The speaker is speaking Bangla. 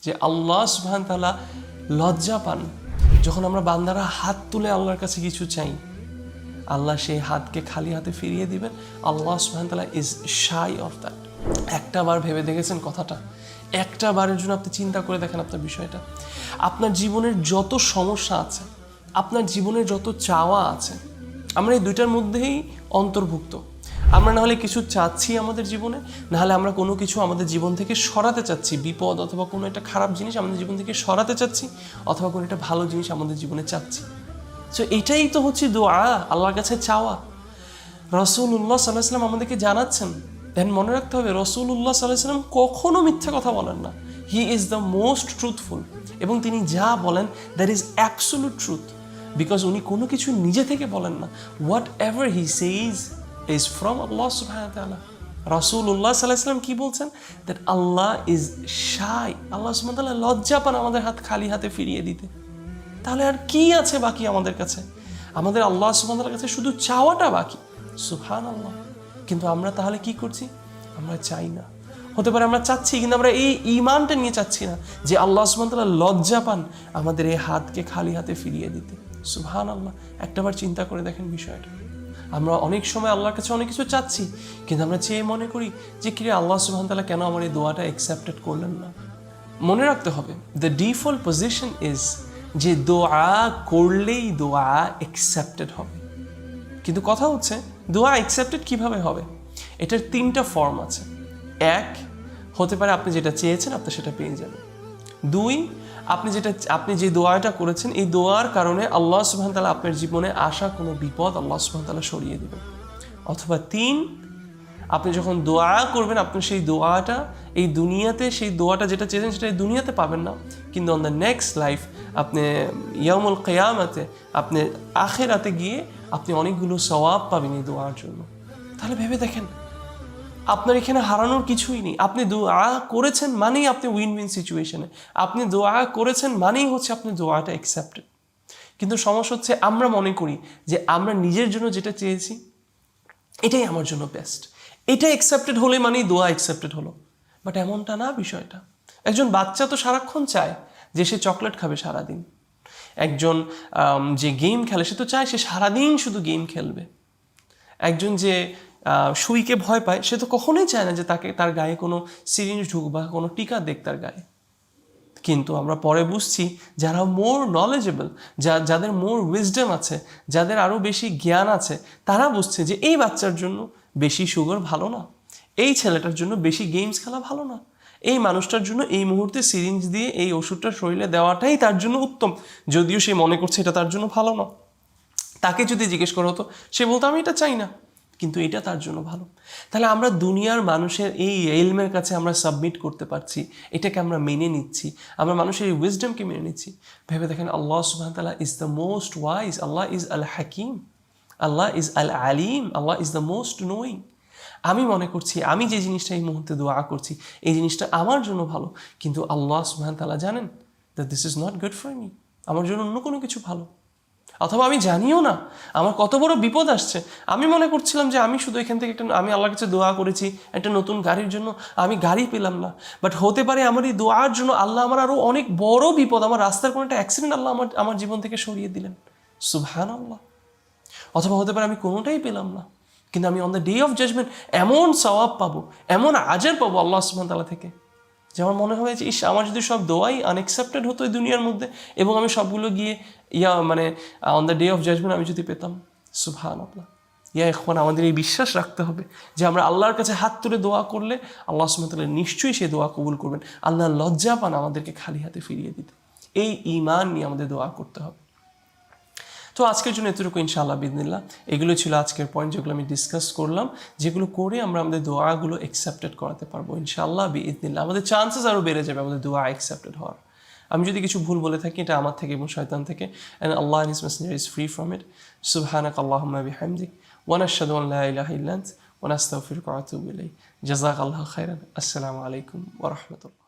যে আল্লাহ সুবহানাহু ওয়া তাআলা লজ্জা পান যখন আমরা বান্দারা হাত তুলে আল্লাহর কাছে কিছু চাই। আল্লাহ সেই হাতকে খালি হাতে ফিরিয়ে দিবেন। আল্লাহ সুবহানাহু ওয়া তাআলা ইজ শাই অফ দ্যাট। একটা বার ভেবে দেখেছেন কথাটা? একটা বারের জন্য আপনি চিন্তা করে দেখেন আপনার বিষয়টা। আপনার জীবনের যত সমস্যা আছে, আপনার জীবনের যত চাওয়া আছে, আমরা এই দুইটার মধ্যেই অন্তর্ভুক্ত। আমরা না হলে কিছু চাচ্ছি আমাদের জীবনে, না হলে আমরা কোনো কিছু আমাদের জীবন থেকে সরাতে চাচ্ছি, বিপদ অথবা কোনো একটা খারাপ জিনিস আমাদের জীবন থেকে সরাতে চাচ্ছি, অথবা কোনো একটা ভালো জিনিস আমাদের জীবনে চাচ্ছি। সো এটাই তো হচ্ছে দোয়া, আল্লাহর কাছে চাওয়া। রাসূলুল্লাহ সাল্লাল্লাহু আলাইহি ওয়াসাল্লাম আমাদেরকে জানাচ্ছেন, দেন মনে রাখতে হবে রাসূলুল্লাহ সাল্লাল্লাহু আলাইহি ওয়াসাল্লাম কখনো মিথ্যা কথা বলেন না। He is the most truthful, এবং তিনি যা বলেন that is absolute truth, because উনি কোনো কিছু নিজে থেকে বলেন না। Whatever he says is from Allah সুবহানাহু ওয়া তাআলা। রাসূলুল্লাহ সাল্লাল্লাহু আলাইহি ওয়াসাল্লাম কি বলছেন? দ্যাট আল্লাহ ইজ শাই, আল্লাহ সুবহানাহু ওয়া তাআলা লজ্জা পান আমাদের হাত খালি হাতে ফিরিয়ে দিতে। তাহলে আর কি আছে বাকি আমাদের কাছে? আমাদের আল্লাহ সুবহানাহু ওয়া তাআলার কাছে শুধু চাওয়াটা বাকি। সুবহানাল্লাহ। কিন্তু আমরা তাহলে কি করছি? আমরা চাই না। হতে পারে আমরা চাচ্ছি, কিন্তু আমরা এই ঈমানটা নিয়ে চাচ্ছি না যে আল্লাহ সুবহানাহু ওয়া তাআলা লজ্জা পান আমাদের এই হাতকে খালি হাতে ফিরিয়ে দিতে। সুবহানাল্লাহ। একটাবার চিন্তা করে দেখেন বিষয়টা। আমরা অনেক সময় আল্লাহর কাছে অনেক কিছু চাচ্ছি, কিন্তু আমরা চেয়ে মনে করি যে কিরে আল্লাহ সুবহানাহু ওয়া তাআলা কেন আমার এই দোয়াটা অ্যাকসেপ্টেড করলেন না। মনে রাখতে হবে, দ্য ডিফল্ট পজিশন ইজ যে দোয়া করলেই দোয়া অ্যাকসেপ্টেড হবে। কিন্তু কথা হচ্ছে দোয়া অ্যাকসেপ্টেড কিভাবে হবে? এটার তিনটা ফর্ম আছে। এক, হতে পারে আপনি যেটা চেয়েছেন আপনি সেটা পেয়ে যাবেন। দুই, আপনি যে দোয়াটা করেছেন এই দোয়ার কারণে আল্লাহ সুবহানাহু ওয়া তাআলা আপনার জীবনে আসা কোনো বিপদ আল্লাহ সুবহানাহু ওয়া তাআলা সরিয়ে দিবেন। অথবা তিন, আপনি যখন দোয়া করবেন আপনি সেই দোয়াটা এই দুনিয়াতে, সেই দোয়াটা যেটা চেয়েছেন সেটা এই দুনিয়াতে পাবেন না, কিন্তু অন দ্য নেক্সট লাইফ আপনি ইয়াউমুল কিয়ামাতে, আপনি আখিরাতে গিয়ে আপনি অনেকগুলো সওয়াব পাবেন এই দোয়ার জন্য। তাহলে ভেবে দেখেন, আপনার এখানে হারানোর কিছুই নেই। আপনি দোয়া করেছেন মানেই আপনি উইন উইন সিচুয়েশনে, আপনি দোয়া করেছেন মানেই হচ্ছে আপনি দোয়াটা অ্যাকসেপ্টেড। কিন্তু সমস্যা হচ্ছে আমরা মনে করি যে আমরা নিজের জন্য যেটা চেয়েছি এটাই আমার জন্য বেস্ট, এটা অ্যাকসেপ্টেড হলে মানেই দোয়া অ্যাকসেপ্টেড হলো। বাট এমনটা না বিষয়টা। একজন বাচ্চা তো সারাক্ষণ চায় যে সে চকলেট খাবে সারাদিন। একজন যে গেম খেলে সে তো চায় সে সারাদিন শুধু গেম খেলবে। একজন যে সুইকে ভয় পায় সে তো কখনোই চায় না যে তার গায়ে কোনো সিরিঞ্জ ঢুক বা কোনো টিকা দেখ তার গায়ে। কিন্তু আমরা পরে বুঝছি যারা মোর নলেজেবল, যাদের মোর উইজডম আছে, যাদের আরও বেশি জ্ঞান আছে, তারা বুঝছে যে এই বাচ্চার জন্য বেশি সুগার ভালো না, এই ছেলেটার জন্য বেশি গেমস খেলা ভালো না, এই মানুষটার জন্য এই মুহূর্তে সিরিঞ্জ দিয়ে এই ওষুধটা শরীরে দেওয়াটাই তার জন্য উত্তম, যদিও সে মনে করছে এটা তার জন্য ভালো না। তাকে যদি জিজ্ঞেস করা হতো সে বলতো আমি এটা চাই না, কিন্তু এটা তার জন্য ভালো। তাহলে আমরা দুনিয়ার মানুষের এই ইলমের কাছে আমরা সাবমিট করতে পারছি, এটাকে আমরা মেনে নিচ্ছি, আমরা মানুষের এই উইজডমকে মেনে নিচ্ছি। ভেবে দেখেন আল্লাহ সুবহানাহু ওয়া তাআলা is the most wise, Allah is Al Hakim, Allah is Al Alim, Allah is the most knowing. আমি মনে করছি আমি যে জিনিসটা এই মুহূর্তে দোয়া করছি এই জিনিসটা আমার জন্য ভালো, কিন্তু আল্লাহ সুবহানাহু ওয়া তাআলা জানেন that this is not good for me, আমার জন্য অন্য কোনো কিছু ভালো। অথবা আমি জানিও না আমার কত বড় বিপদ আসছে। আমি মনে করছিলাম যে আমি শুধু এখান থেকে আমি আল্লাহর কাছে দোয়া করেছি একটা নতুন গাড়ির জন্য, আমি গাড়ি পেলাম না। বাট হতে পারে আমার এই দোয়ার জন্য আল্লাহ আমার আরও অনেক বড় বিপদ, আমার রাস্তার কোনো একটা অ্যাক্সিডেন্ট আল্লাহ আমার জীবন থেকে সরিয়ে দিলেন। সুবহানাল্লাহ। অথবা হতে পারে আমি কোনোটাই পেলাম না, কিন্তু আমি on the day of judgement এমন সওয়াব পাবো, এমন আজার পাবো আল্লাহ সুবহানাহু ওয়া তাআলা থেকে, যে আমার মনে হয় যে আমার যদি সব দোয়াই আনএক্সেপ্টেড হতো এই দুনিয়ার মধ্যে এবং আমি সবগুলো গিয়ে on the day of judgement আমি যদি পেতাম। সুবহানাল্লাহ। এখন আমাদের এই বিশ্বাস রাখতে হবে যে আমরা আল্লাহর কাছে হাত তুলে দোয়া করলে আল্লাহ সুবহানাহু ওয়া তাআলা নিশ্চয়ই সেই দোয়া কবুল করবেন। আল্লাহ লজ্জা পান আমাদেরকে খালি হাতে ফিরিয়ে দিতে। এই ঈমান নিয়ে আমাদের দোয়া করতে হবে। তো আজকের জন্য এতটুকু ইনশাআল্লাহ বিইذনিল্লাহ। এগুলো ছিল আজকের পয়েন্ট যেগুলো আমি ডিসকাস করলাম, যেগুলো করে আমরা আমাদের দোয়াগুলো অ্যাকসেপ্টেড করাতে পারবো ইনশাআল্লাহ বিইذনিল্লাহ। আমাদের চান্সেস আরও বেড়ে যাবে আমাদের দোয়া অ্যাকসেপ্টেড হওয়ার। আমি যদি কিছু ভুল বলে থাকি এটা আমার থেকে এবং শয়তান থেকে, and Allah and His Messenger is free from it. Subhanakallahumma bihamdik wa nashhadu an la ilaha illa ant wa nastaghfiruka wa atubu ilayk. Jazakallahu khairan. Assalamu alaikum wa rahmatullah.